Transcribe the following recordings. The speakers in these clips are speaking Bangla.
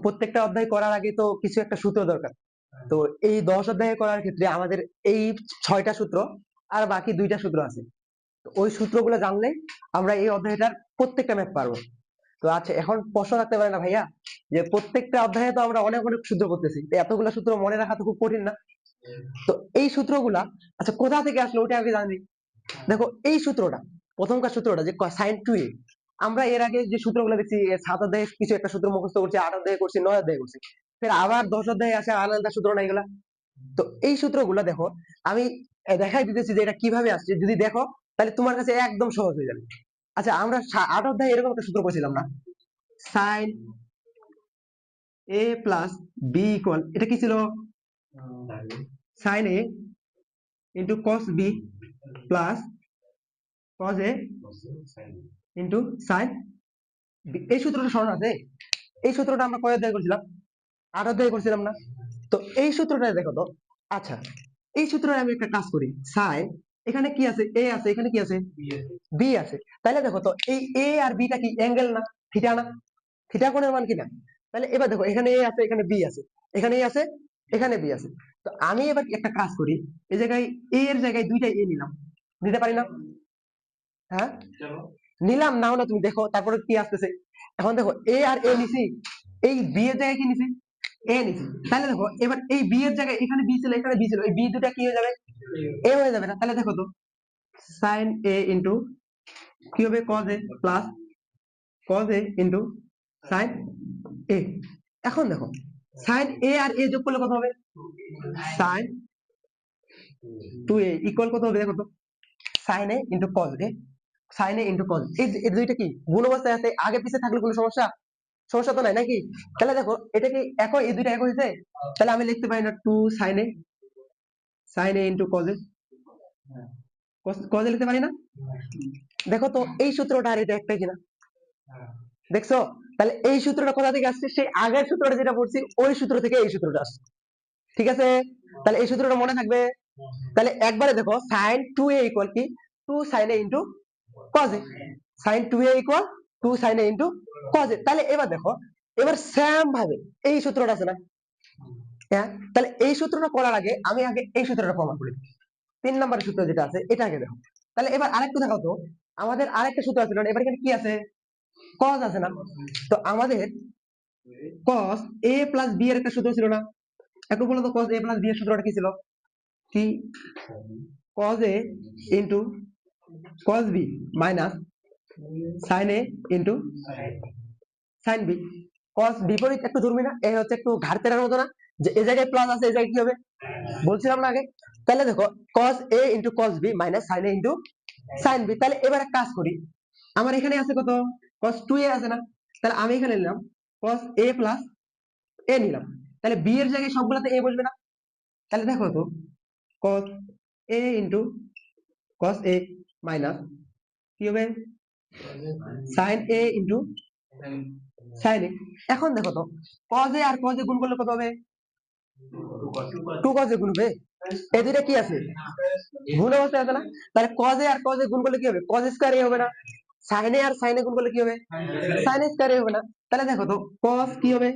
প্রত্যেকটা অধ্যায় করার আগে তো কিছু একটা সূত্র দরকার। তো এই 10 অধ্যায় করার ক্ষেত্রে আমাদের এই 6টা সূত্র আর বাকি 2টা সূত্র আছে। তো ওই সূত্রগুলো জানলে আমরা এই অধ্যায়টার প্রত্যেকটা ম্যাথ পারবো। তো আচ্ছা, এখন প্রশ্ন রাখতে পারে না ভাইয়া, যে প্রত্যেকটা অধ্যায়ে তো আমরা অনেক অনেক সূত্র করতেছি, তো এতগুলো সূত্র মনে রাখা তো খুব কঠিন না? তো এই সূত্রগুলা আচ্ছা কোথা থেকে আসলো ওটা আগে জানি। দেখো এই সূত্রটা, প্রথমকার সূত্রটা যে sin 2a, আমরা এর আগে যে সূত্রগুলো দেখছি 7 অধ্যায়ে কিছু একটা সূত্র মুখস্থ করছি, 8 অধ্যায়ে করছি, 9 অধ্যায়ে করছি, ফের আবার 10 অধ্যায়ে আসে আলাদা সূত্র না এগুলা। তো এই সূত্রগুলো দেখো, আমি দেখাই দিতেছি যে এটা কিভাবে আসছে, যদি দেখো তাহলে তোমার কাছে একদম সহজ হয়ে যাবে। আচ্ছা, আমরা 8 অধ্যায়ে এরকম একটা সূত্র করেছিলাম না, sin a plus b equal, এটা কি ছিল? sin a into cos b plus cos a into sin b। এই সূত্রটা স্মরণ আছে? এই সূত্রটা আমরা কয় অধ্যায়ে করছিলাম? 8 অধ্যায়ে করছিলাম না? তো এই সূত্রটা দেখো তো। আচ্ছা, এই সূত্রে আমি একটা কাজ করি, sin, এখানে কি আছে? a আছে, এখানে কি আছে? b আছে। তাহলে দেখো তো এই a আর b টা কি অ্যাঙ্গেল না? থিটা না? থিটা কোণের মান কি না? তাহলে এবার দেখো, এখানে a আছে, এখানে b আছে, এখানে a আছে, এখানে b আছে। তো আমি এবার একটা কাজ করি, এই জায়গায় a এর জায়গায় দুইটা a নিলাম, নিতে পারি না? হ্যাঁ, নিলাম না হলে তুমি দেখো তারপরে কি আসতেছে। এখন দেখো a আর a নিছি, এই b এর জায়গায় কি নিছি? a নিছি। তাহলে দেখো এবার এই b এর জায়গায় এখানে b ছিল, এখানে b ছিল, এই b দুটা কি হয়ে যাবে? a হয়ে যাবে না? তাহলে দেখো তো sin a ইন্টু কি হবে? cos a plus cos a into sin a। এখন দেখো sin a আর a যোগ করলে কত হবে? sin 2a ইকুয়াল কত হবে? দেখো তো sin a into cos a, sin a into cos a। এই দুইটা কি গুণ অবস্থায় আছে? আগে পিছে থাকলে কোনো সমস্যা? সমস্যা তো নাই নাকি? তাহলে দেখো এটা কি একই, এই দুইটা এক হয়েছে? তাহলে আমি লিখতে পারি না 2 sin a into cos a? cos a লিখতে পারি না? দেখো তো এই সূত্রটা আর এটা একটাই কিনা? দেখছো? তাহলে এই সূত্রটা কোথা থেকে আসছে? সেই আগের সূত্রটা যেটা পড়ছি ওই সূত্র থেকে এই সূত্রটা আসছে। ঠিক আছে, তাহলে এই সূত্রটা মনে থাকবে। তাহলে একবারে দেখো sin 2a ইকুয়াল কি 2 sin a into cos a, sin 2a equal 2 sin a into cos a। তাহলে এবার দেখো, এবার সেম ভাবে এই সূত্রটা আছে না? হ্যাঁ, তাহলে এই সূত্রটা করার আগে আমি আগে এই সূত্রটা প্রমাণ করি। 3 নম্বরের সূত্র যেটা আছে এটা আগে দেখো। তাহলে এবার আরেকটু দেখাও তো, আমাদের আরেকটা সূত্র আছে না, এবার এখানে কি আছে? cos আছে না? তো আমাদের cos a প্লাস b এর একটা সূত্র ছিল না? একটু বলো তো cos a প্লাস b এর সূত্রটা কি ছিল? কি? cos a into cos b minus sin a into sin b। cos বিপরীত একটু ধরবি না? এই হচ্ছে একটু ঘাড় তেরার মতো না, যে এই জায়গায় প্লাস আছে, এই জায়গায় কি হবে? বলছিলাম না আগে? তাহলে দেখো cos a into cos b minus sin a into sin b। তাহলে এবার এক কাজ করি, আমার এখানে আছে কত? cos 2a আছে না? তাহলে আমি এখানে নিলাম cos a প্লাস a নিলাম। তাহলে b এর জায়গায় সবগুলাতে a বসবে না? তাহলে দেখো তো cos a into cos a minus কি হবে? sin a into sin a। এখন দেখো তো cos a R cos a গুণ করলে কত হবে? 2 cos a গুণ হবে। এই দুইটা কি আছে? গুণ অবস্থায় আছে না? তাহলে cos a R cos a গুণ করলে কি হবে? cos স্কয়ার a হবে না? sin a R sin a গুণ করলে কি হবে? sin স্কয়ার a হবে না? তাহলে দেখো তো cos কি হবে?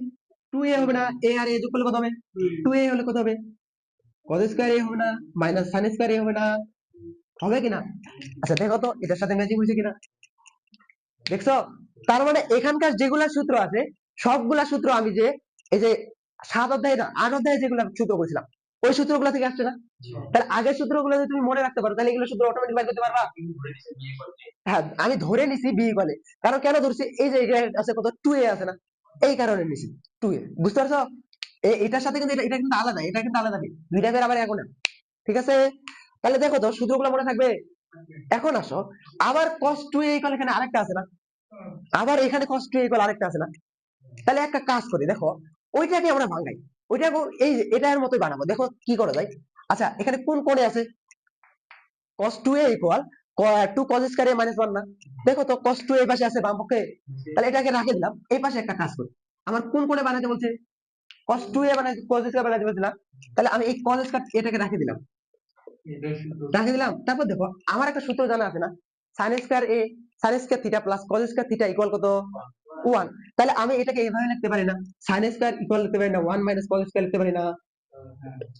2a হবে না? a আর a যোগ করলে কত হবে? 2a হলে কত হবে? cos স্কয়ার a হবে না? মাইনাস sin স্কয়ার a হবে না? হবে কিনা? আচ্ছা দেখো তো এটার সাথে ম্যাচিং হয়েছে কিনা? দেখছো? তার মানে এখানকার যেগুলা সূত্র আছে সবগুলা সূত্র আমি যে এই যে 7 অধ্যায় না 8 অধ্যায়ে যেগুলা সূত্র করেছিলাম ওই সূত্রগুলা থেকে আসছে না? তাহলে আগের সূত্রগুলো যদি তুমি মনে রাখতে পারো তাহলে এগুলো সূত্র অটোমেটিক বের করতে পারবা। হ্যাঁ, আমি ধরে নিছি বি বলে, কারণ কেন ধরছি? এই যে এখানে আছে কত 2a আছে না, এই কারণে নিছি 2a। বুঝতে পারছো? এটার সাথে কিন্তু এটা কিন্তু আলাদা, এটা কিন্তু আলাদা, দুইটা বের আবার এখন না। ঠিক আছে, তাহলে দেখো তো সূত্রগুলো মনে থাকবে। এখন আসো, আবার cos 2a ইকুয়াল এখানে আরেকটা আছে না? আবার এখানে cos 2a ইকুয়াল আরেকটা আছে না? তাহলে একটা কাজ করি, দেখো ওইটাকে আমরা ভাঙাই, ওইটাকে এই যে এটার মতোই বানাবো। দেখো কি করা যায়। আচ্ছা, এখানে কোন কোণে আছে? cos 2a equal 2 cos square a minus 1 না? দেখো তো cos 2a এই পাশে আছে বাম পক্ষে, তাহলে এটাকে রেখে দিলাম। এই পাশে একটা কাজ করি, আমার কোন কোণে বানাতে বলছে? cos 2a বানাতে, cos স্কয়ার বানাতে বলছে না? তাহলে আমি এই cos স্কয়ার এটাকে রেখে দিলাম, রেখে দিলাম। তারপর দেখো আমার একটা সূত্র জানা আছে না, sin square a sin square theta plus cos square theta equal কত? ওয়ান। তাহলে আমি এটাকে এইভাবে লিখতে পারি না, সাইন স্কয়ার ইকুয়াল লিখতে পারি না ওয়ান মাইনাস কস স্কয়ার লিখতে পারি না?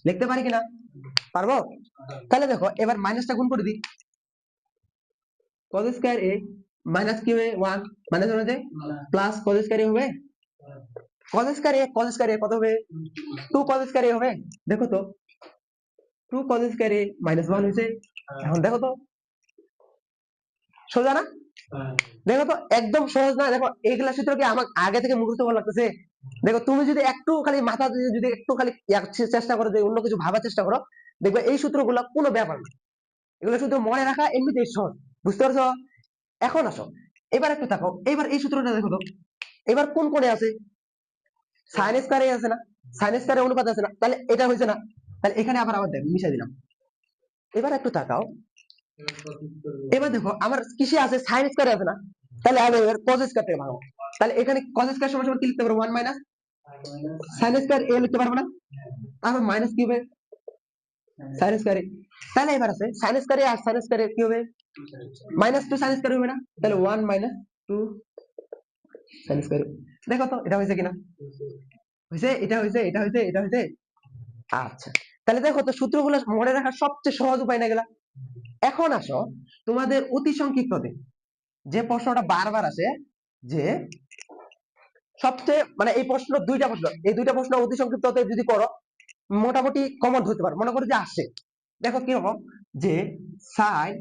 লিখতে পারি কিনা? পারবো। তাহলে দেখো এবার মাইনাসটা গুণ করে দিই, কস স্কয়ার এ মাইনাস কি হবে ওয়ান, মাইনাস হয়ে যায় প্লাস কস স্কয়ার হবে, কস স্কয়ার এ কত হবে, টু কস স্কয়ার এ হবে। দেখো তো two cos square A minus one হয়েছে। এখন দেখো তো সোজা না? দেখো তো একদম সহজ না? দেখো এইগুলা সূত্র কি আমার আগে থেকে মুখস্থ করা লাগতেছে? দেখো তুমি যদি একটু খালি মাথা দিয়ে যদি একটু খালি চেষ্টা করো যে অন্য কিছু ভাবার চেষ্টা করো, দেখবে এই সূত্রগুলো কোনো ব্যাপার না, এগুলো শুধু মনে রাখা এমনিতেই সহজ। বুঝতে পারছো? এখন আসো এবার একটু থাকো, এবার এই সূত্রটা দেখো তো, এবার কোন কোণে আছে? সাইন স্কয়ারে আছে না, সাইন স্কয়ারে অনুপাত আছে না, তাহলে এটা হয়েছে না? তাহলে এখানে আবার আবার দেখ মিশাই দিলাম। এবার একটু তাকাও, এবার দেখো আমার কিসে আছে, সাইন স্কয়ারে আছে না, তাহলে আমি এবার কস স্কয়ার থেকে ভাঙো। তাহলে এখানে কস স্কয়ার সমান সমান কি লিখতে পারবো, ওয়ান মাইনাস সাইন স্কয়ার এ লিখতে পারবো না? তারপর মাইনাস কি হবে, সাইন স্কয়ার এ। তাহলে এবার আছে সাইন স্কয়ার এ আর সাইন স্কয়ার এ কি হবে, মাইনাস টু সাইন স্কয়ার হবে না? তাহলে one minus two sine square. দেখো তো এটা হয়েছে কিনা, হয়েছে, এটা হয়েছে, এটা হয়েছে, এটা হয়েছে। আচ্ছা তাহলে দেখো তো সূত্রগুলো মনে রাখার সবচেয়ে সহজ উপায় না গেলা। এখন আসো তোমাদের অতি সংক্ষিপ্ততে যে প্রশ্নটা বারবার আসে, যে সবচেয়ে মানে এই প্রশ্ন দুইটা প্রশ্ন, এই দুইটা প্রশ্ন অতি সংক্ষিপ্ততে যদি করো মোটামুটি কমন ধরতে পারো, মনে করো যে আসছে। দেখো কি রকম, যে সাইন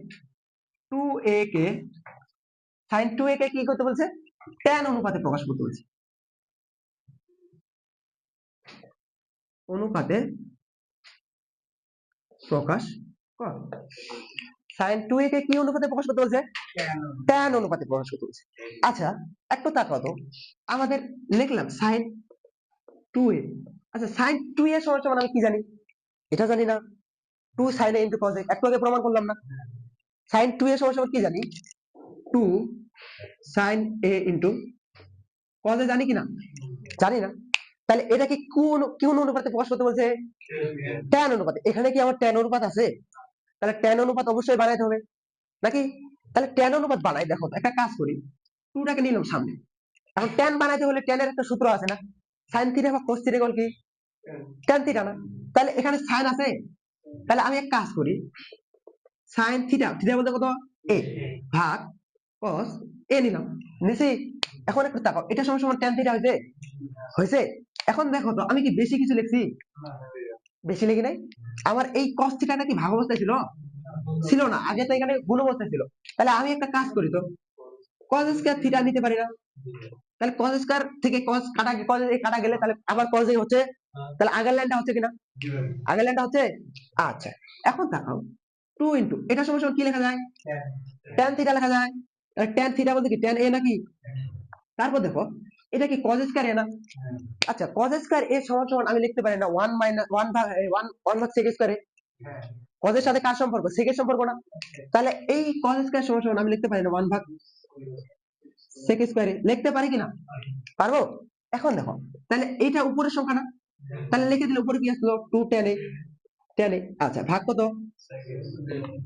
টু এ কে, সাইন টু এ কে কি করতে বলছে, ট্যান অনুপাতে প্রকাশ করতে বলছে, অনুপাতে প্রকাশ কর। সাইন টু এ কে কি অনুপাতে প্রকাশ করতে বলছে, ট্যান অনুপাতে প্রকাশ করতে বলছে। আচ্ছা একটু তাকাও তো, আমাদের লিখলাম সাইন টু এ, আচ্ছা সাইন টু এ সমান সমান আমি কি জানি, এটা জানি না, two sine A into cos A, একটু আগে প্রমাণ করলাম না? সাইন টু এ সমান সমান কি জানি, two sine A into cos A, জানি কিনা? জানি না। তাহলে এটা কি কোন কোন অনুপাতে প্রকাশ করতে বলছে, ট্যান অনুপাতে। এখানে কি আমার ট্যান অনুপাত আছে? তাহলে ট্যান অনুপাত অবশ্যই বানাইতে হবে নাকি? তাহলে ট্যান অনুপাত বানাই। দেখো একটা কাজ করি, টুটাকে নিলাম সামনে, এখন ট্যান বানাইতে হলে ট্যানের একটা সূত্র আছে না, সাইন থিটা বা কোস থিটা কি ট্যান থিটা না? তাহলে এখানে সাইন আছে, তাহলে আমি এক কাজ করি, সাইন থিটা, থিটা বলতে কত, এ ভাগ কস এ নিলাম, নিছি। এখন একটু তাকাও, এটা সমান সমান ট্যান থিটা হয়েছে, হয়েছে। এখন দেখো তো আমি কি বেশি কিছু লিখছি, বেশি লিখি নাই। আমার এই কস থিটাটা কি ভাগ অবস্থায় ছিল, ছিল না, আগে তো এখানে গুণ অবস্থায় ছিল। তাহলে আমি একটা কাজ করি তো, কস স্কয়ার থিটা নিতে পারি না? তাহলে কস স্কয়ার থেকে কস কাটা, কস এ কাটা গেলে তাহলে আবার কস এ হচ্ছে, তাহলে আগের লাইনটা হচ্ছে কিনা, আগের লাইনটা হচ্ছে। আচ্ছা এখন দেখাও, টু ইন্টু এটা সমান সমান কি লেখা যায়, ট্যান থিটা লেখা যায়। ট্যান থিটা বলতে কি ট্যান এ নাকি? তারপর দেখো এটা কি কস স্কয়ার এ না? আচ্ছা কস স্কয়ার এ সমান সমান আমি লিখতে পারি না ওয়ান মাইনাস ওয়ান ভাগ ওয়ান, ওয়ান ভাগ সেক স্কয়ার এ, কজের সাথে কার সম্পর্ক, সেকের সম্পর্ক না? তাহলে এই কস স্কয়ার সমান সমান আমি লিখতে পারি না ওয়ান ভাগ সেক স্কয়ারে, লিখতে পারি কিনা? পারবো। এখন দেখো তাহলে এইটা উপরের সংখ্যা না, তাহলে লিখে দিলে উপরে কি আসলো, টু টেন এ, টেন এ। আচ্ছা ভাগ কত,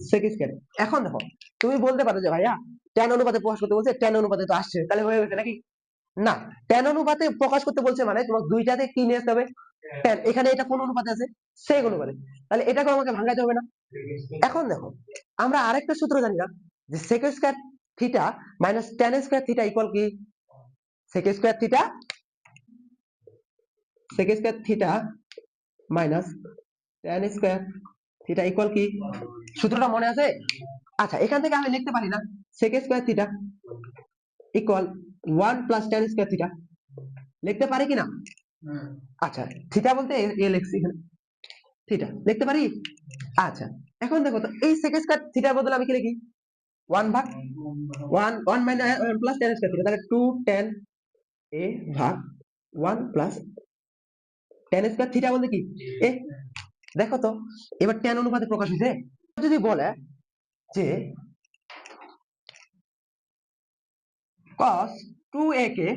সেক স্কয়ারে। এখন দেখো তুমি বলতে পারো যে ভাইয়া টেন অনুপাতে প্রকাশ করতে বলছে, টেন অনুপাতে তো আসছে, তাহলে হয়ে গেছে নাকি? না, টেন অনুপাতে প্রকাশ করতে বলছে মানে তোমার দুইটাতে কি নিয়ে আসতে হবে, টেন। এখানে এটা কোন অনুপাতে আছে, সেক অনুপাতে, তাহলে এটাকে আমাকে ভাঙাইতে হবে না? এখন দেখো আমরা আরেকটা সূত্র জানি না, যে sec square theta minus tan square theta equal কি, sec square theta, sec square theta minus tan square theta equal কি, সূত্রটা মনে আছে? আচ্ছা এখান থেকে আমি লিখতে পারি না sec square theta equal 1 plus tan square theta, লিখতে পারি কিনা? আচ্ছা থিটা বলতে এ লিখছি এখানে, থিটা লিখতে পারি। আচ্ছা এখন দেখো তো এই sec স্কয়ার থিটার বদলে আমি কি লিখি, ওয়ান ভাগ one, one minus plus ten square theta, তাহলে টু টেন এ ভাগ one plus ten square theta বলতে কি এ। দেখো তো এবার টেন অনুপাতে প্রকাশ হয়েছে। যদি বলে যে cos 2a কে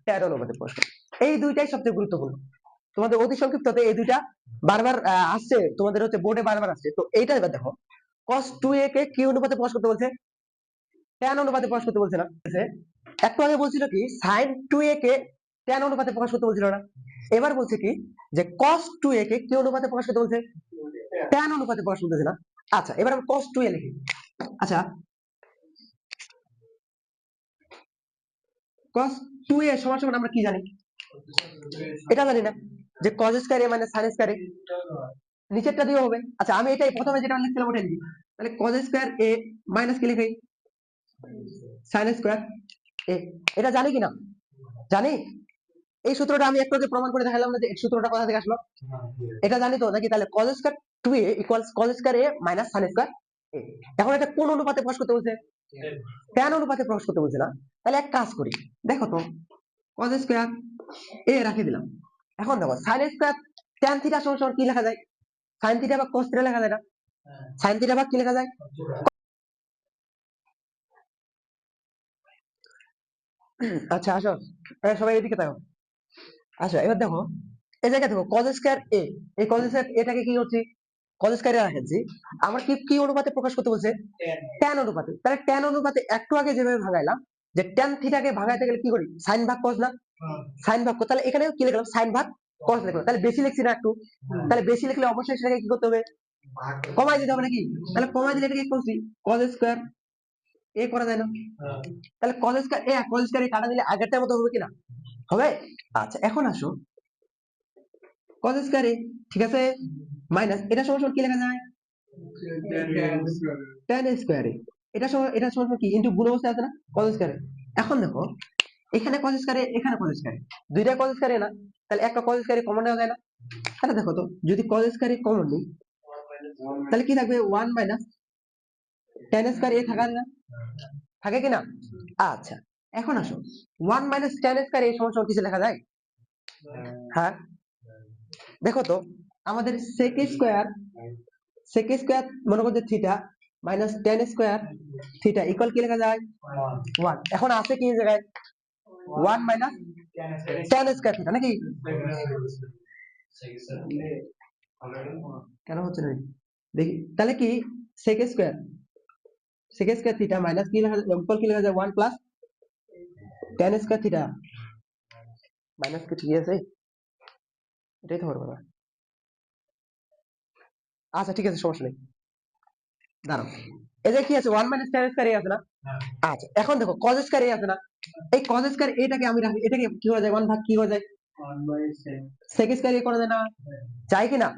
টেন অনুপাতে প্রকাশ করে, এই দুইটাই সবচেয়ে গুরুত্বপূর্ণ। তোমাদের অতি সংক্ষিপ্ততে এই দুইটা বারবার আসছে, তোমাদের হচ্ছে বোর্ডে বারবার আসছে। তো এইটা এবার দেখো, cos 2a কে কি অনুপাতে প্রকাশ করতে বলছে, টেন অনুপাতে প্রকাশ করতে বলছে না? একটু আগে বলছিল কি sin 2a কে tan অনুপাতে প্রকাশ করতে বলছিল না, এবার বলছে কি যে cos 2a কে কি অনুপাতে প্রকাশ করতে বলছে, tan অনুপাতে প্রকাশ করতেছে না। আচ্ছা এবার আমি cos 2a লিখি। আচ্ছা cos 2a সমান সমান আমরা কি জানি, এটা জানি না যে cos square a minus sin square a, নিচেরটা দিয়েও হবে। আচ্ছা আমি এটাই প্রথমে যেটা লিখছিলাম ওটা লিখি, তাহলে cos স্কয়ার a মাইনাস কি লিখি sin স্কয়ার a, এটা জানি কি না, জানি। এই সূত্রটা আমি একটু আগে প্রমাণ করে দেখালাম না যে এই সূত্রটা কোথা থেকে আসলো, এটা জানি তো নাকি? তাহলে cos square 2a equals cos square a minus sin square a। এখন এটা কোন অনুপাতে প্রকাশ করতে বলছে, tan অনুপাতে প্রকাশ করতে বলছে না। তাহলে এক কাজ করি, দেখো তো cos স্কয়ার a রাখি দিলাম। এখন দেখো sin স্কয়ার tan থিটা সমান সমান কি লেখা যায়, sin থিটা বা cos থিটা লেখা যায় না, sin থিটা বা কি লেখা যায়, আচ্ছা আসো সবাই এদিকে তাকাও। আচ্ছা এবার দেখো এই জায়গায় দেখো cos স্কয়ার a, এই cos স্কয়ার এটাকে কি করছি, cos স্কয়ার এ রাখছি। আমার কি কি অনুপাতে প্রকাশ করতে বলছে, tan অনুপাতে। তাহলে tan অনুপাতে একটু আগে যেভাবে ভাগাইলাম যে tan থিটাকে ভাগাইতে গেলে কি করি sin ভাগ cos না, sin ভাগ cos, তাহলে এখানে কি লিখলাম sin ভাগ cos লিখলাম। তাহলে বেশি লিখছি না একটু, তাহলে বেশি লিখলে অবশ্যই সেটাকে কি করতে হবে, কমাই দিতে হবে নাকি। তাহলে কমাই দিলে এটাকে কি করছি cos স্কয়ার a করা যায় না, তাহলে cos square a cos square a কাটা দিলে আগেরটার মতো হবে কিনা, হবে। আচ্ছা এখন আসো cos স্কয়ার a, ঠিক আছে, মাইনাস এটা সমান সমান কি লেখা যায় tan স্কয়ার a, এটা সমান সমান কি ইনটু গুণ অবস্থায় আছে না cos স্কয়ার a। এখন দেখো এখানে cos স্কয়ার a এখানে cos স্কয়ার a, দুইটা cos স্কয়ার a না, তাহলে একটা cos স্কয়ার a কমন নেওয়া যায় না। তাহলে দেখো তো যদি cos স্কয়ার a কমন নিই তাহলে কি থাকবে 1 মাইনাস tan স্কয়ার a থাকা না, থাকে কিনা। আচ্ছা এখন আসো 1 মাইনাস tan স্কয়ার a সমান সমান কিছু লেখা যায়, হ্যাঁ দেখো তো আমাদের sec স্কয়ার মনে করতে theta minus tan square theta equal কি লেখা যায় 1। এখন আছে কি এই জায়গায় 1 মাইনাস tan স্কয়ার থিটা নাকি, কেন হচ্ছে না দেখি, তাহলে কি sec স্কয়ার থিটা মাইনাস কি লেখা যায় ইকুয়াল কি লেখা যায় 1 plus tan square theta minus কি ঠিক আছে, এটাই তো হবে। আচ্ছা ঠিক আছে সমস্যা নেই, দাঁড়াও এই যে কি আছে 1 মাইনাস tan স্কয়ার a আছে না। আচ্ছা এখন দেখো cos স্কয়ার a আছে না, এই cos স্কয়ার এটাকে আমি রাখি, এটাকে কি হয়ে যায় 1 ভাগ কি হয়ে যায় sec স্কয়ার a করা যায় না, যায় কি না।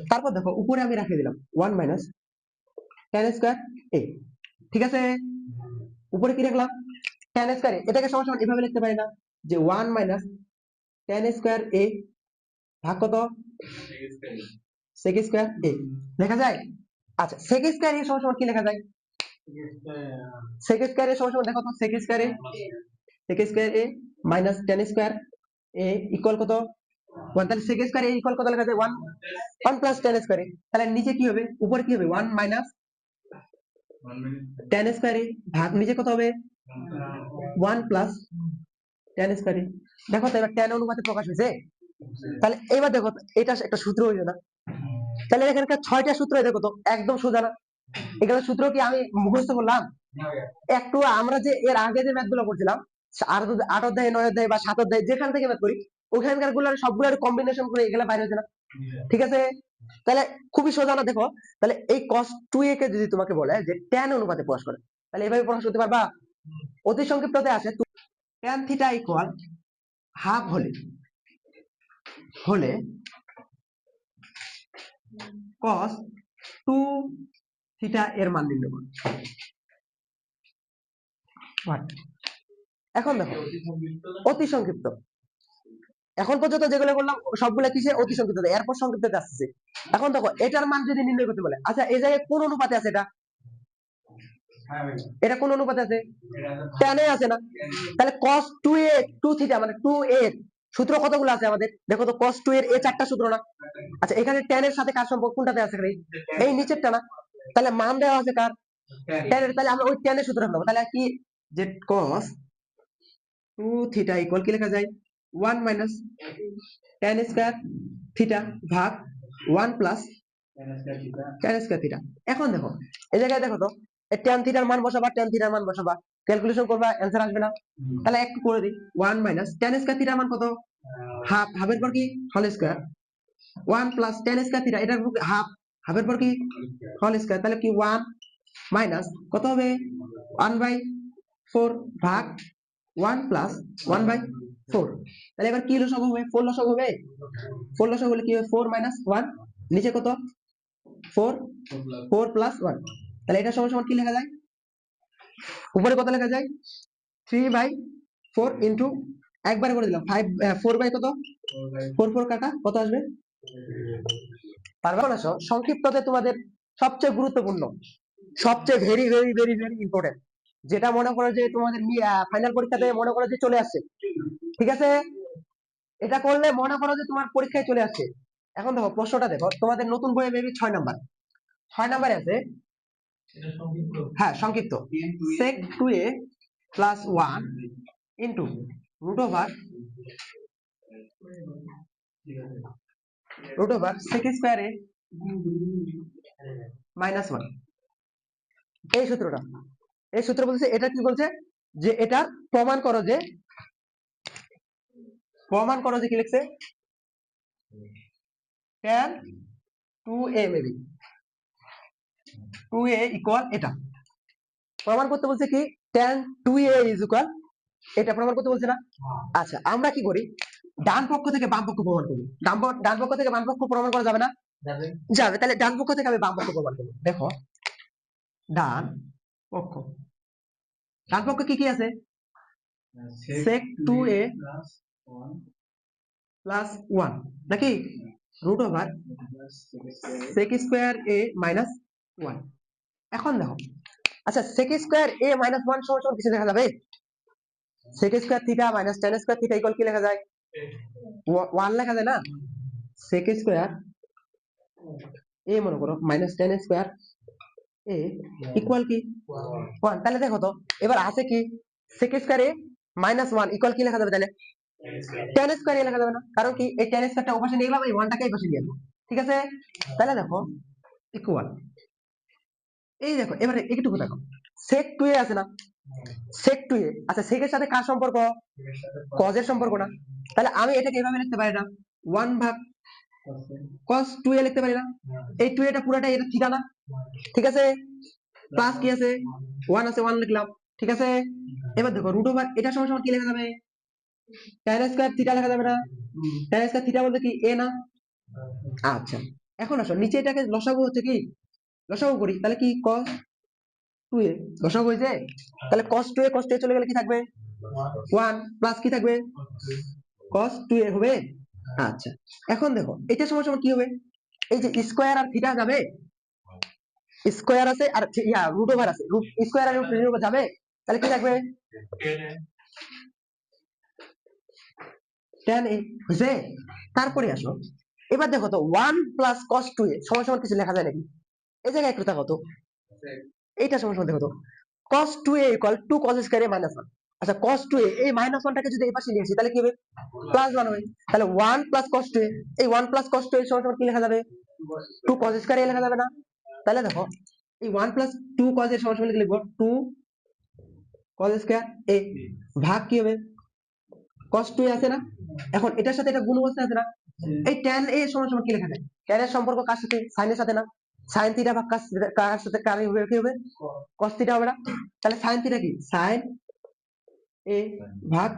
তারপর দেখো উপরে আমি রাখি দিলাম 1 মাইনাস tan স্কয়ার a, ঠিক আছে, উপরে কি রাখলাম tan স্কয়ার a, এটাকে সমান সমান এভাবে লিখতে পারি না যে 1 মাইনাস tan স্কয়ার a ভাগ কত sec স্কয়ার a লেখা যায়। আচ্ছা sec স্কয়ার a সমান সমান কি লেখা যায়, sec স্কয়ার a সমান সমান দেখো তো sec square a minus tan square a equal কত 1, তাহলে sec স্কয়ার a ইকুয়াল কত লেখা যায় 1 প্লাস tan স্কয়ার a, তাহলে নিচে কি হবে উপরে কি হবে 1 মাইনাস tan স্কয়ার a ভাগ নিচে কত হবে 1 প্লাস tan স্কয়ার a। দেখো তো এবার tan অনুপাতে প্রকাশ হয়েছে। তাহলে এবার দেখো তো, এটা একটা সূত্র হইলো না, তাহলে এখানকার 6টা সূত্র দেখো তো একদম সোজা না, এগুলো সূত্র কি আমি মুখস্থ করলাম, একটু আমরা যে এর আগে যে ম্যাথ গুলো করছিলাম 8 অধ্যায় 9 অধ্যায় বা 7 অধ্যায় যেখান থেকে ম্যাথ করি ওখানকার গুলো সবগুলো কম্বিনেশন করে এগুলা বাইরে হচ্ছে না, ঠিক আছে। তাহলে খুবই সোজা না, দেখো তাহলে এই cos 2a কে যদি তোমাকে বলে যে tan অনুপাতে প্রকাশ করে তাহলে এভাবে প্রকাশ করতে পারবা। অতি সংক্ষিপ্ততে আসে tan থিটা ইকুয়াল হাফ হলে cos 2 থিটা এর মান নির্ণয় করো। এখন দেখো অতি সংক্ষিপ্ত, এখন পর্যন্ত যেগুলো বললাম সবগুলো কিসে অতি সংক্ষিপ্ত, এরপর সংক্ষিপ্ততে আসছে। এখন দেখো এটার মান যদি নির্ণয় করতে বলে, আচ্ছা এই জায়গায় কোন অনুপাতে আছে এটা, এটা কোন অনুপাতে আছে tan এ আছে না, তাহলে cos 2a 2 থিটা মানে 2a সূত্র কতগুলো আছে আমাদের দেখো তো cos 2 এর এ 4টা সূত্র না। আচ্ছা এখানে tan এর সাথে কার সম্পর্ক কোনটাতে আছে এই নিচেরটা না, তাহলে মান দেওয়া আছে কার tan এর, তাহলে আমরা ওই tan এর সূত্র নেব। তাহলে কি যে cos 2 থিটা ইকুয়াল কি লেখা যায় 1 মাইনাস tan স্কয়ার থিটা ভাগ 1 প্লাস tan স্কয়ার থিটা। এখন দেখো এই জায়গায় দেখো তো tan থিটার মান বসাবা, tan থিটার মান বসাবা, ক্যালকুলেশন করবা, অ্যান্সার আসবে না? তাহলে একটু করে দিই, 1 মাইনাস tan স্কয়ার থিটার মান কত? হাফ, হাফের পর কি whole square, 1 plus tan square theta, এটার উপর হাফ, হাফের পর কি হোল স্কয়ার, তাহলে কি 1 মাইনাস কত হবে 1/4 ভাগ 1 প্লাস 1/4। তাহলে এবার কি লসাগু হবে? 4 লসাগু হবে। 4 লসাগু হলে কি হবে? 4 মাইনাস 1, নিচে কত 4, 4 প্লাস 1, তাহলে এটা সমান সমান কি লেখা যায়? উপরে কত লেখা যায়? 3/4 ইন্টু একবারে করে দিলাম 5, 4 বাই কত 4 4 কাটা কত আসবে? পারবে না? সংক্ষিপ্ততে তোমাদের সবচেয়ে গুরুত্বপূর্ণ, সবচেয়ে very very very very important, যেটা মনে করো যে তোমাদের ফাইনাল পরীক্ষাতে মনে করো যে চলে আসছে, ঠিক আছে? এটা করলে মনে করো যে তোমার পরীক্ষায় চলে আসছে। এখন দেখো প্রশ্নটা দেখো, তোমাদের নতুন বইয়ে মেবি 6 নাম্বার, 6 নাম্বারে আছে, হ্যাঁ সংক্ষিপ্ত, sec 2a plus 1 into root over sec square a minus 1। এই সূত্রটা, এই সূত্র বলছে, এটা কি বলছে যে এটা প্রমাণ করো যে, প্রমাণ করো যে কি লিখছে, tan 2a maybe 2a equal এটা প্রমাণ করতে বলছে কি, tan 2a ইজ ইকুয়াল এটা প্রমাণ করতে বলছে না? আচ্ছা আমরা কি করি, ডান পক্ষ থেকে বাম পক্ষ প্রমাণ করি। ডান পক্ষ থেকে বাম পক্ষ প্রমাণ করা যাবে না? যাবে। তাহলে ডান পক্ষ থেকে আমি বাম পক্ষ প্রমাণ করবো। দেখো ডান পক্ষ, ডান পক্ষ কি কি আছে? sec 2a প্লাস 1 নাকি root over sec square a minus 1। এখন দেখো, আচ্ছা sec স্কয়ার a মাইনাস 1 সমান সমান কিছু দেখা যাবে? sec square theta minus tan square theta equal কি লেখা যায়? 1 লেখা যায় না? sec স্কয়ার a মনে করো minus tan square a equal কি 1। তাহলে দেখো তো এবার আছে কি, sec square a minus 1 equal কি লেখা যাবে? তাহলে tan স্কয়ার a লেখা যাবে না, কারণ কি এই tan স্কয়ারটা ওপাশে নিয়ে গেলাম, এই 1 টাকে এই পাশে নিয়ে আসবো, ঠিক আছে? তাহলে দেখো ইকুয়াল, এই দেখো এবারে একটু দেখো, sec 2a আছে না? sec 2a, আচ্ছা sec এর সাথে কার সম্পর্ক? cos এর সম্পর্ক না? তাহলে আমি এটাকে এভাবে লিখতে পারি না, 1 ভাগ cos 2a লিখতে পারি না? এই 2a টা পুরোটাই এটা থিটা না, ঠিক আছে? প্লাস কি আছে 1 আছে, 1 লিখলাম, ঠিক আছে? এবার দেখো রুট ওভার এটা সমান সমান কি লেখা যাবে? tan স্কয়ার থিটা লেখা যাবে না? tan স্কয়ার থিটা বলতে কি a না? আচ্ছা এখন আসো নিচে এটাকে লসাগু হচ্ছে কি, লসাগু করি, তাহলে কি cos 2a লসাগু হয়েছে, তাহলে cos 2a cos 2a চলে গেলে কি থাকবে? 1 প্লাস কি থাকবে? cos 2a হবে। আচ্ছা এখন দেখো এটা সমান সমান কি হবে? এই যে স্কয়ার আর থিটা যাবে, স্কয়ার আছে আর রুট ওভার আছে, রুট স্কয়ার আর রুট ওভার যাবে, তাহলে কি থাকবে? tan a হয়েছে। তারপরে আসো এবার দেখো তো 1 প্লাস cos 2a সমান সমান কিছু লেখা যায় নাকি? এই জায়গায় একটু তাকাও তো, এইটা সমান সমান দেখো তো, cos 2a equal 2 cos square a minus 1। আচ্ছা cos 2a এই মাইনাস 1 টাকে যদি এই পাশে নিয়ে আসি তাহলে কি হবে? প্লাস 1 হবে। তাহলে 1 প্লাস cos 2a, এই 1 প্লাস cos 2a সমান সমান কি লেখা যাবে? 2 cos স্কয়ার a লেখা যাবে না? তাহলে দেখো এই 1 প্লাস 2 cos এর সমান সমান কি লিখবো? 2 cos স্কয়ার a ভাগ কি হবে? cos 2a আছে না? এখন এটার সাথে এটা গুণ অবস্থায় আছে না? এই tan a সমান সমান কি লেখা যায়? tan এর সম্পর্ক কার সাথে? sin এর সাথে না? sin থিটা ভাগ কার সাথে কার হবে? কি হবে? cos থিটা হবে না? তাহলে sin থিটা কি? sin a ভাগ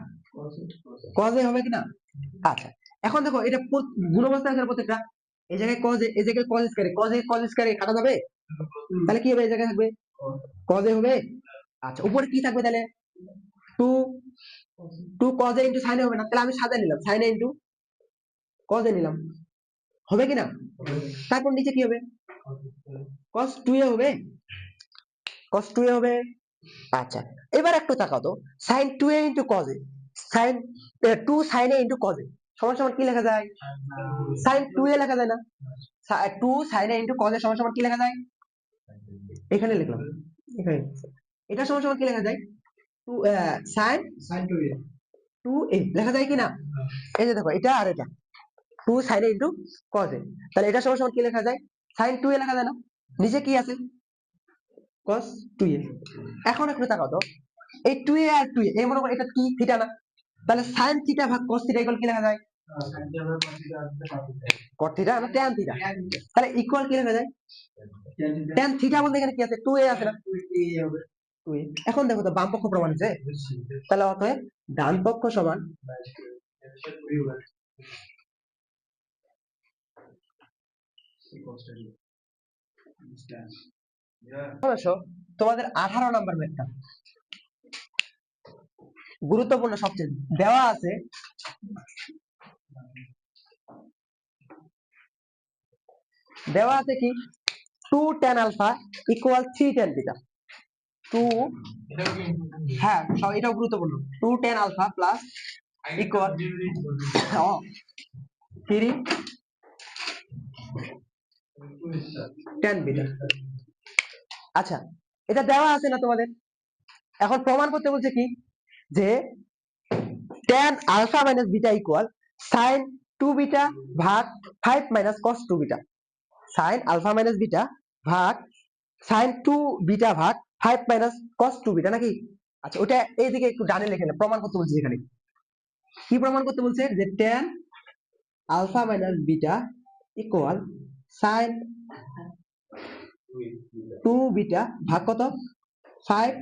cos a হবে কি না? আচ্ছা এখন দেখো এটা গুণ অবস্থায় আছে প্রত্যেকটা, এই জায়গায় cos a, এই জায়গায় cos স্কয়ার, cos স্কয়ার কাটা যাবে, তাহলে কি হবে? এই জায়গায় থাকবে cos a হবে। আচ্ছা উপরে কি থাকবে তাহলে? 2 2 cos a into sin a হবে না? তাহলে আমি সাজায় নিলাম sin a into cos a নিলাম, হবে কিনা? তারপর নিচে কি হবে? cos 2a হবে, cos 2a হবে। আচ্ছা এবার একটু তাকাও তো, sin 2a into cos a, sin 2 sin a into cos a সমান সমান কি লেখা যায়? sin 2a লেখা যায় না? 2 sin a into cos a সমান সমান কি লেখা যায়? এখানে লিখলাম, এখানে এটা সমান সমান কি লেখা যায়? 2 sin 2a লেখা যায় কিনা? এই যে দেখো এটা আর এটা 2 sin a into cos a, তাহলে এটা সমান সমান কি লেখা যায়? sin 2a লেখা যায় না? নিচে কি আছে? cos 2a। এখন একটু তাকাও তো, এই 2a আর 2a এই মনে করো এটা কি থিটা না, তাহলে sin থিটা ভাগ cos থিটা ইকুয়াল কি লেখা যায়? cot থিটা না tan থিটা, তাহলে ইকুয়াল কি লেখা যায়? tan থিটা বলতে এখানে কি আছে? 2a আছে না? 2a। এখন দেখো তো বাম পক্ষ প্রমাণ হচ্ছে, তাহলে অতএব ডান পক্ষ সমান তোমাদের 18 নম্বর ম্যাথটা গুরুত্বপূর্ণ সবচেয়ে। দেওয়া আছে কি 2 tan alpha equal 3 tan theta। 2 হ্যাঁ এটাও গুরুত্বপূর্ণ। 2 tan alpha plus equal 3 tan beta। আচ্ছা এটা দেওয়া আছে না তোমাদের, এখন প্রমাণ করতে বলছে কি যে tan alpha minus beta equal sin 2 beta ভাগ 5 minus cos 2 beta। sin alpha minus beta ভাগ sin 2 beta ভাগ 5 minus cos 2 beta নাকি? আচ্ছা ওটা এইদিকে একটু ডানে লিখে না, প্রমাণ করতে বলছে এখানে। কি প্রমাণ করতে বলছে? যে tan alpha minus beta equal sin 2 beta ভাগ কত? 5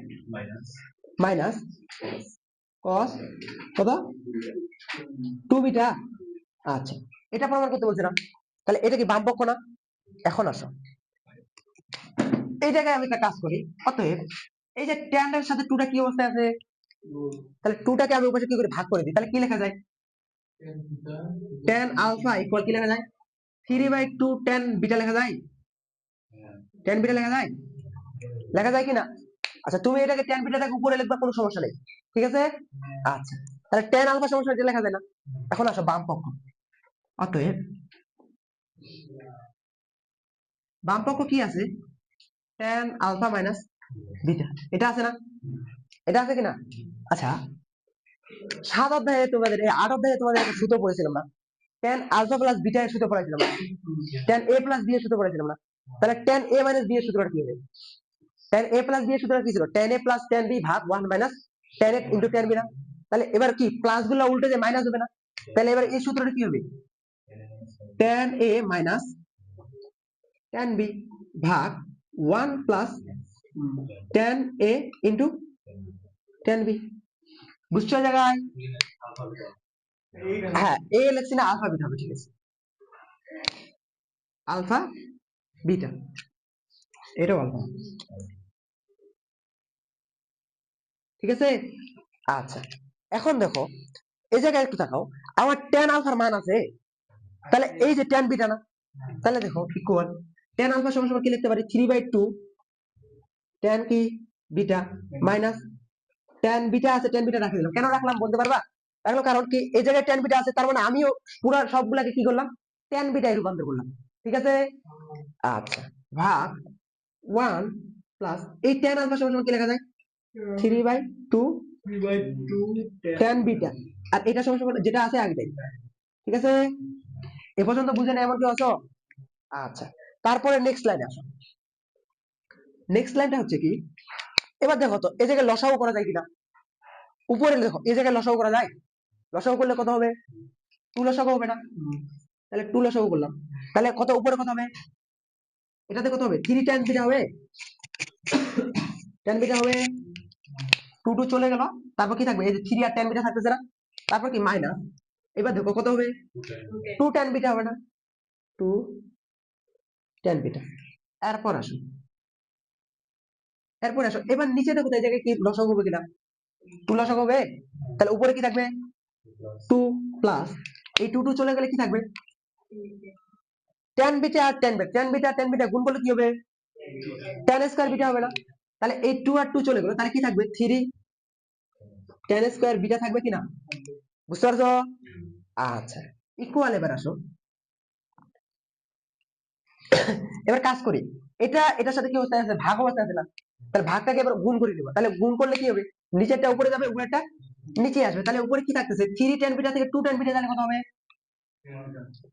minus cos কত? 2 beta। আচ্ছা এটা প্রমাণ করতে বলছে না, তাহলে এটা কি বাম পক্ষ না? এখন আসো এই জায়গায় আমি একটা কাজ করি। অতএব এই যে tan এর সাথে 2টা কি অবস্থায় আছে? তাহলে 2টাকে আমি উপরে কি করে ভাগ করে দিই, তাহলে কি লেখা যায়? tan alpha equal কি লেখা যায়? 3/2 tan beta লেখা যায়? tan beta লেখা যায়? লেখা যায় কিনা? আচ্ছা তুমি এটাকে tan beta টাকে উপরে লিখবা, কোনো সমস্যা নেই, ঠিক আছে? আচ্ছা তাহলে tan alpha সমস্যা এটা লেখা যায় না। এখন আসো বাম পক্ষ। অতএব বাম পক্ষ কি আছে? tan alpha minus beta এটা আছে না? এটা আছে কিনা? আচ্ছা 7 অধ্যায়ে তোমাদের, এই 8 অধ্যায়ে তোমাদের একটা সূত্র পড়েছিলাম না? tan alpha plus beta এর সূত্র পড়াইছিলাম না? tan a plus b এর সূত্র পড়াইছিলাম না? তাহলে tan a minus b এর সূত্রটা কি হবে? tan a plus b এর সূত্রটা কি ছিল? tan a plus tan b ভাগ 1 minus tan a into tan b না? তাহলে এবার কি প্লাস গুলো উল্টে যে মাইনাস হবে না? তাহলে এবার এই সূত্রটা কি হবে? tan a minus tan b ভাগ 1 plus tan a into tan b। বুঝছো জায়গায়? হ্যাঁ এ লিখছি না, আলফা বিটা হবে, ঠিক আছে? আলফা বিটা, এটাও আলফা, ঠিক আছে? আচ্ছা এখন দেখো এই জায়গায় একটু তাকাও, আমার tan আলফার মান আছে, তাহলে এই যে tan বিটা না, তাহলে দেখো ইকুয়াল tan আলফা সমান সমান কি লিখতে পারি? 3/2 tan কি বিটা মাইনাস tan বিটা আছে, tan বিটা রাখি দিলাম। কেন রাখলাম বলতে পারবা? রাখলাম কারণ কি এই জায়গায় tan বিটা আছে, তার মানে আমিও পুরো সবগুলাকে কি করলাম? tan বিটায় রূপান্তর করলাম, ঠিক আছে? আচ্ছা ভাগ 1 প্লাস এই tan আলফা সমান সমান কি লেখা যায়? 3/2 tan বিটা, আর এটা সমান সমান যেটা আছে আগেটাই, ঠিক আছে? এ পর্যন্ত বুঝে না এমন কি আছো? আচ্ছা তারপরে নেক্সট লাইনে আসো। নেক্সট লাইনটা হচ্ছে কি, এবার দেখো তো এই জায়গায় লসাগু করা যায় কিনা? উপরে দেখো এই জায়গায় লসাগু করা যায়? লসাগু করলে কত হবে? 2 লসাগু হবে না? তাহলে 2 লসাগু করলাম, তাহলে কত উপরে কত হবে? এটাতে কত হবে? 3 tan বিটা হবে, tan বিটা হবে 2 2 চলে গেল, তারপর কি থাকবে? এই যে 3 আর tan বিটা থাকতেছে না, তারপর কি মাইনাস, এবার দেখো কত হবে? 2 tan বিটা হবে না? 2 tan বিটা। এরপর আসো, এবার নিচে দেখো তো এই জায়গায় কি লসাগু হবে কিনা? 2 লসাগু হবে, তাহলে উপরে কি থাকবে? 2 প্লাস এই 2 2 চলে গেলে কি থাকবে? tan বিটা আর tan বিটা, tan বিটা আর tan বিটা গুণ করলে কি হবে? tan স্কয়ার বিটা হবে না? তাহলে এই 2 আর 2 চলে গেল, তাহলে কি থাকবে? 3 tan স্কয়ার বিটা থাকবে কিনা? বুঝতে পারছো? আচ্ছা ইকুয়াল, এবার আসো এবার কাজ করি, এটা এটার সাথে কি অবস্থায় আছে? ভাগ অবস্থায় আছে না? তাহলে ভাগটাকে এবার গুণ করে দেবো, তাহলে গুণ করলে কি হবে? নিচেরটা উপরে যাবে, উপরেরটা নিচে আসবে, তাহলে উপরে কি থাকতেছে? 3 tan বিটা থেকে 2 tan বিটা, তাহলে কত হবে?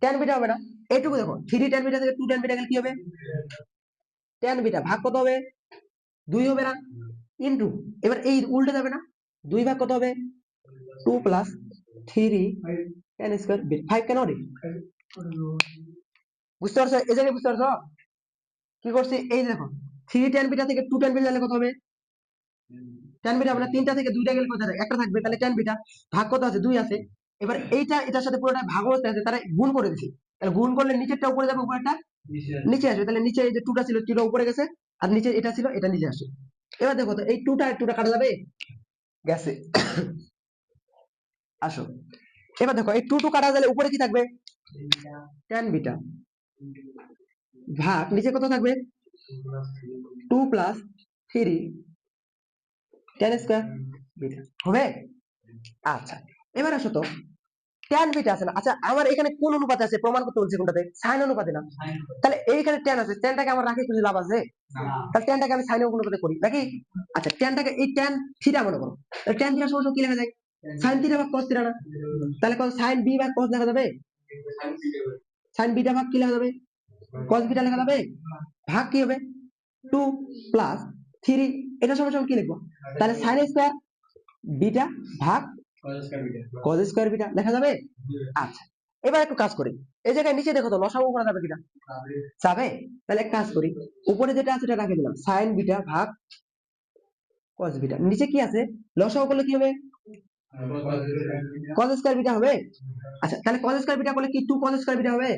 tan বিটা হবে না? এইটুকু দেখো 3 tan বিটা থেকে 2 tan বিটা গেলে কি হবে? tan বিটা ভাগ কত হবে? 2 হবে না ইনটু এবার এই উল্টে যাবে না 2 ভাগ কত হবে 2 প্লাস 3 tan স্কয়ার 5 কেন রে বুঝতে পারছো এই জায়গায় বুঝতে পারছো কি করছি এই যে দেখো 3 tan বিটা থেকে 2 tan বিটা গেলে কত হবে tan বিটা হবে না 3টা থেকে 2টা গেলে কত হবে একটা থাকবে তাহলে tan বিটা ভাগ কত আছে 2 আছে এবার এইটা এটার সাথে পুরোটা ভাগ অবস্থায় আছে তারা গুণ করে দিছি তাহলে গুণ করলে নিচেরটা উপরে যাবে উপরেরটা নিচে আসবে তাহলে নিচে এই যে 2টা ছিল 2টা উপরে গেছে আর নিচে এটা ছিল এটা নিচে আসবে এবার দেখো তো এই 2টা কাটা যাবে গেছে আসো এবার দেখো এই 2 কাটা গেলে উপরে কি থাকবে tan বিটা ভাগ নিচে কত থাকবে 2 প্লাস 3 tan স্কয়ার বিটা হবে আচ্ছা এবার আসো তো tan বিটা আছে না আচ্ছা আমার এখানে কোন অনুপাতে আছে প্রমাণ করতে বলছে কোনটাতে sin অনুপাতে না তাহলে এইখানে tan আছে tanটাকে আমার রাখি কিছু লাভ আছে তাহলে tanটাকে আমি sin অনুপাতে করি নাকি আচ্ছা tanটাকে এই tan থিটা মনে করো তাহলে tan থিটা সমান কি লেখা যায় sin থিটা ভাগ cos থিটা না তাহলে কত sin b ভাগ cos লেখা যাবে sin বিটা ভাগ কি লেখা যাবে cos বিটা লেখা যাবে ভাগ কি হবে 2 প্লাস 3 এটা সমান কি লিখবো তাহলে sin স্কয়ার বিটা ভাগ cos স্কয়ার বিটা লেখা যাবে আচ্ছা এবার একটু কাজ করি এই জায়গায় নিচে দেখো তো লসাগু করা যাবে কিনা যাবে তাহলে এক কাজ করি উপরে যেটা আছে সেটা রেখে দিলাম sin বিটা ভাগ cos বিটা নিচে কি আছে লসাগু করলে কি হবে cos স্কয়ার বিটা হবে আচ্ছা তাহলে cos স্কয়ার বিটা করলে কি 2 cos স্কয়ার বিটা হবে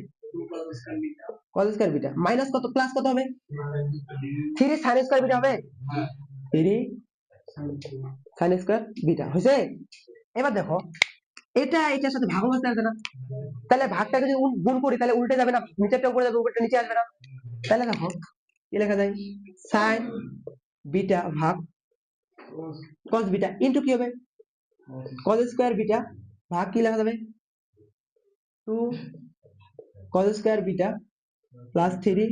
cos স্কয়ার বিটা মাইনাস কত প্লাস কত হবে 3 sin স্কয়ার বিটা হবে 3 sin স্কয়ার বিটা হয়েছে এবার দেখো এটা এটার সাথে ভাগ অবস্থায় আছে না তাহলে ভাগটা যদি গুণ করি তাহলে উল্টে যাবে না নিচেরটা উপরে যাবে উপরটা নিচে আসবে না তাহলে দেখো কি লেখা যায় sin বিটা ভাগ cos বিটা ইনটু কি হবে cos স্কয়ার বিটা ভাগ কি লেখা যাবে 2 cos square beta plus 3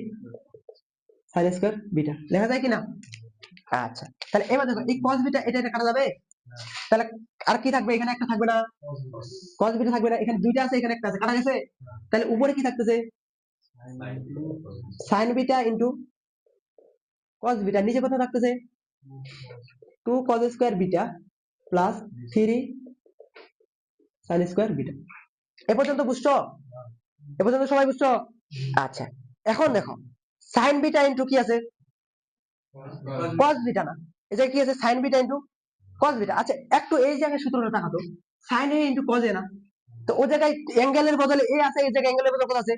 sin square beta লেখা যায় কি না আচ্ছা তাহলে এবার দেখো এই cos বিটা এটা কাটা যাবে তাহলে আর কি থাকবে এখানে একটা থাকবে না cos বিটা থাকবে না এখানে দুইটা আছে এখানে একটা আছে কাটা গেছে তাহলে উপরে কি থাকতেছে sin beta into cos beta নিচে কত থাকতেছে 2 cos square beta plus 3 sin square beta এ পর্যন্ত বুঝছো এ পর্যন্ত সবাই বুঝছো আচ্ছা এখন দেখো sin বিটা ইনটু কি আছে cos বিটা না এই যে কি আছে sin beta into cos beta আচ্ছা একটু এই জায়গায় সূত্রটা দেখাতো sin a into cos a না তো ওই জায়গায় অ্যাঙ্গেলের বদলে a আছে এই জায়গায় অ্যাঙ্গেলের বদলে কত আছে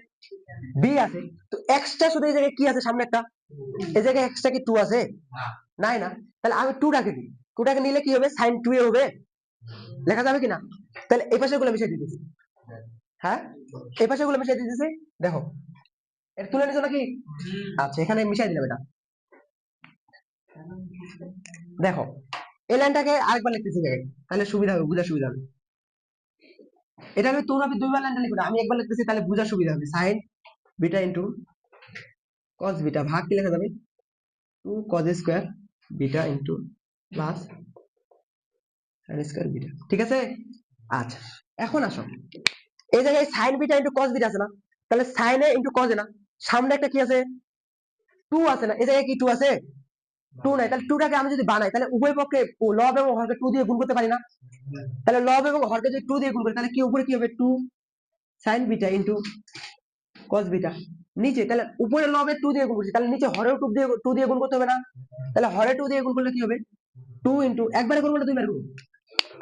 b আছে তো এক্সট্রা শুধু এই জায়গায় কি আছে সামনে একটা এই জায়গায় এক্সট্রা কি 2 আছে নাই না তাহলে আমি 2 টাকে দিই 2 টাকে নিলে কি হবে sin 2a হবে লেখা যাবে কিনা তাহলে এই পাশে গুলো মিশিয়ে দিতেছি হ্যাঁ এই পাশে গুলো মিশিয়ে দিতেছি দেখো এটা তুলে নিছো নাকি আচ্ছা এখানে মিশিয়ে দিলাম এটা দেখো এই লাইনটাকে আরেকবার লিখতেছি তাহলে সুবিধা হবে বোঝার সুবিধা হবে এটা আমি তোমরা দুইবার লাইনটা লিখো আমি একবার লিখতেছি তাহলে বোঝার সুবিধা হবে sin beta into cos beta ভাগ কি লেখা যাবে 2 cos square beta into plus sin square beta ঠিক আছে আচ্ছা এখন আসো এই জায়গায় sin beta into cos beta আছে না তাহলে sin a into cos a না সামনে একটা কি আছে 2 আছে না এই জায়গায় কি 2 আছে 2 নাই তাহলে 2 টাকে আমি যদি বানাই তাহলে উভয় পক্ষে লব এবং হরকে 2 দিয়ে গুণ করতে পারি না তাহলে লব এবং হরকে যদি 2 দিয়ে গুণ করি তাহলে কি উপরে কি হবে 2 sin beta into cos beta নিচে তাহলে উপরে লবে 2 দিয়ে গুণ করছি তাহলে নিচে হরেও 2 দিয়ে গুণ করতে হবে না তাহলে হরে 2 দিয়ে গুণ করলে কি হবে 2 ইনটু একবারে গুণ করলে দুইবার গুণ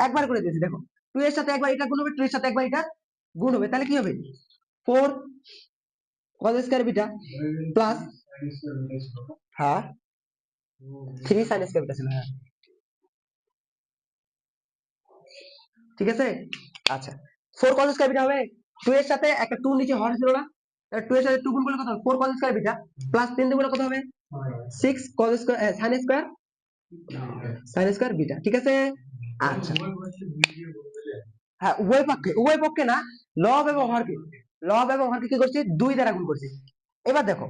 একবার করে দিয়েছি দেখো 2 এর সাথে একবার এটা গুণ হবে 2 এর সাথে একবার এটা গুণ হবে তাহলে কি হবে 4 cos স্কয়ার বিটা প্লাস হ্যাঁ 3 sin স্কয়ার বিটা ছিল হ্যাঁ ঠিক আছে আচ্ছা 4 cos স্কয়ার বিটা হবে 2 এর সাথে একটা 2 নিচে হর ছিল না তাহলে 2 এর সাথে 2 গুণ করলে কত হবে 4 cos স্কয়ার বিটা প্লাস 3 দুগুণে কত হবে 6 cos square sin square beta ঠিক আছে আচ্ছা হ্যাঁ উভয় পক্ষে না লব এবং হরকে কি করছি 2 দ্বারা গুণ করছি এবার দেখো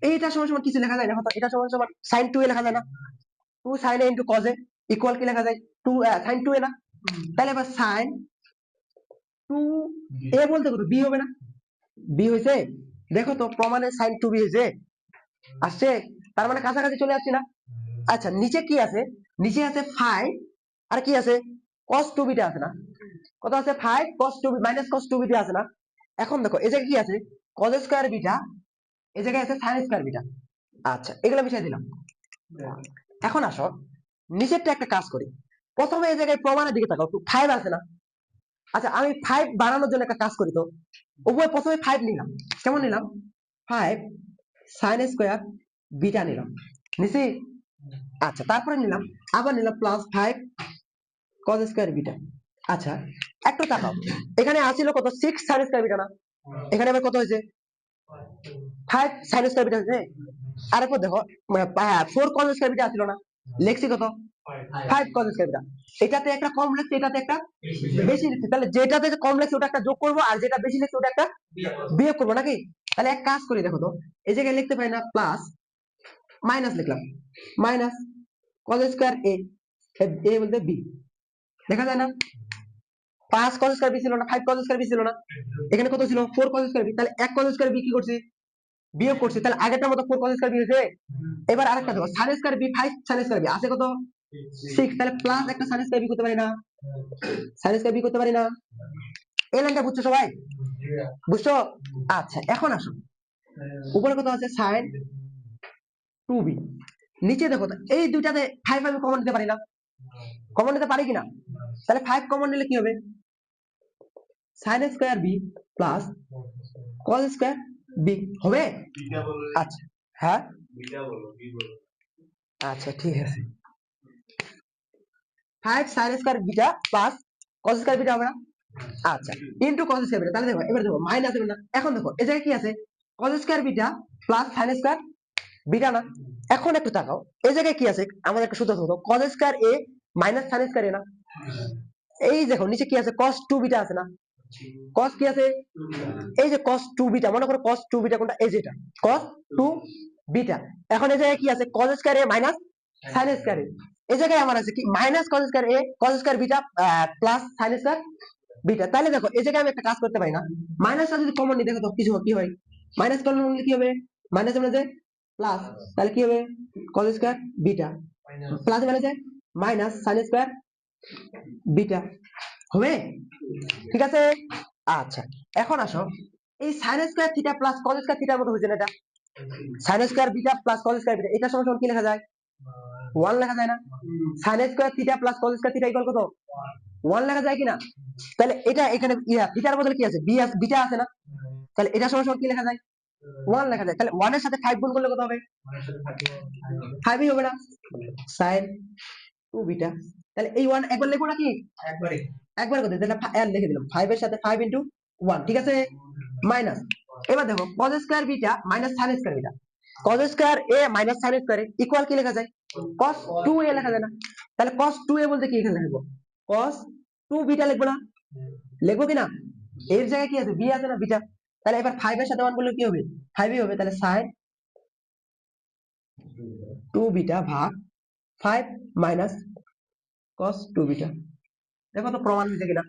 এইটা সমান সমান কিছু লেখা যায় না হয়তো এটা সমান সমান sin 2a লেখা যায় না 2 sin a into cos a equal কি লেখা যায় 2 sin 2a না তাহলে এবার sin 2a বলতে কত b হবে না b হইছে দেখো তো প্রমাণে sin 2b হইছে আসছে তার মানে কাছাকাছি চলে আসছি না আচ্ছা নিচে কি আছে, নিচে আছে 5 আর কি আছে cos 2 বিটা আছে না, কত আছে 5 cos 2 মাইনাস cos 2 বিটা আছে না। এখন দেখো এই জায়গায় কি আছে cos স্কয়ার বিটা, এই জায়গায় আছে sin স্কয়ার বিটা। আচ্ছা এগুলো মিশিয়ে দিলাম। এখন আসো নিচেরটা একটা কাজ করি, প্রথমে এই জায়গায় প্রমাণের দিকে তাকাও, 5 আছে না। আচ্ছা আমি 5 বানানোর জন্য একটা কাজ করি তো, উভয় প্রথমে 5 নিলাম, কেমন নিলাম 5 sin স্কয়ার বিটা নিলাম, নিছি। আচ্ছা তারপরে নিলাম, আবার নিলাম প্লাস 5 cos স্কয়ার বিটা। আচ্ছা একটু তাকাও, এখানে আসিল কত 6 sin স্কয়ার বিটা না, এখানে আবার কত হয়েছে 5 sin স্কয়ার বিটা হয়েছে। আর এরপর দেখো 4 cos স্কয়ার বিটা আসিল না, লেখছি কত 5 cos স্কয়ার বিটা। এটাতে একটা কম লেখছি, এটাতে একটা বেশি লিখছি, তাহলে যেটাতে কম লেখছি ওটা একটা যোগ করবো, আর যেটা বেশি লিখছি ওটা একটা বিয়োগ করবো নাকি। তাহলে এক কাজ করি, দেখো তো এই জায়গায় লিখতে পারি না প্লাস মাইনাস লিখলাম, মাইনাস cos স্কয়ার এ, এ বলতে বি, দেখা যায় না 5 cos স্কয়ার বি ছিল না, 5 cos স্কয়ার বি ছিল না, এখানে কত ছিল 4 cos স্কয়ার বি, তাহলে 1 cos স্কয়ার বি কি করছি বিয়োগ করছি, তাহলে আগেরটার মতো 4 cos স্কয়ার বি হয়েছে। এবার আরেকটা দেখো sin square B 5 sin square B আছে কত 6, তাহলে প্লাস একটা sin স্কয়ার বি করতে পারি না, sin স্কয়ার বি করতে পারি না। এই লাইনটা বুঝছো সবাই, বুঝছো। আচ্ছা এখন আসো উপরে কত আছে sin 2b, নিচে দেখো তো এই দুইটাতে 5 আমি কমন নিতে পারি না, কমন নিতে পারি কিনা, তাহলে 5 কমন নিলে কি হবে sin square B plus cos square B হবে। আচ্ছা হ্যাঁ আচ্ছা ঠিক আছে, 5 sin square beta plus cos square beta হবে না। আচ্ছা ইনটু cos স্কয়ার বিটা, তাহলে দেখো এবার দেখো মাইনাস হবে না। এখন দেখো এই জায়গায় কি আছে cos square beta plus sin square beta না। এখন একটু তাকাও এই জায়গায় কি আছে, আমাদের একটা সূত্র হতো cos square A minus sin square এ না। এই দেখো নিচে কি আছে cos 2 বিটা আছে না, cos কি আছে এই যে cos 2 বিটা, মনে করো cos 2 বিটা কোনটা, এই যেটা cos 2 বিটা। এখন এই জায়গায় কি আছে cos square A minus sin square এ, এই জায়গায় আমার আছে কি মাইনাস cos স্কয়ার এ cos square beta plus sin square beta. তাহলে দেখো এই জায়গায় আমি একটা কাজ করতে পারি না, মাইনাসটা যদি কমন নিই দেখো তো কিছু কি হয়, মাইনাস কমন নিলে কি হবে মাইনাস মানে যে প্লাস, তাহলে কি হবে cos স্কয়ার বিটা প্লাস মানে যে মাইনাস sin স্কয়ার বিটা হবে, ঠিক আছে। আচ্ছা এখন আসো এই sin square theta plus cos square থিটার মতো হয়েছে না এটা, sin square beta plus cos square beta, এটা সমান সমান কি লেখা যায় 1 লেখা যায় না, sin square theta plus cos square theta equal কত 1 লেখা যায় কিনা। তাহলে এটা এখানে থিটার বদলে কি আছে বিটা আছে না, তাহলে এটা সমান সমান কি লেখা যায় 1 লেখা যায়। তাহলে 1 এর সাথে 5 গুণ করলে কত হবে 5 ই হবে না, sin 2 বিটা। তাহলে এই 1 একবার লিখবো নাকি একবার করতে, তাহলে আর লিখে দিলাম 5 এর সাথে 5 ইনটু 1, ঠিক আছে মাইনাস। এবার দেখো cos square beta minus sin square beta, cos square A minus sin square A equal কি লেখা যায় cos 2a লেখা যায় না। তাহলে cos 2a বলতে কি এখানে লিখবো cos 2 বিটা লিখবো না, লিখবো কিনা এর জায়গায় কি আছে বি আছে না বিটা, তাহলে এবার 5 এর সাথে 1 বললে কি হবে 5 ই হবে, তাহলে sin 2 বিটা ভাগ 5 মাইনাস cos 2 বিটা। দেখো তো প্রমাণ হয়েছে কিনা।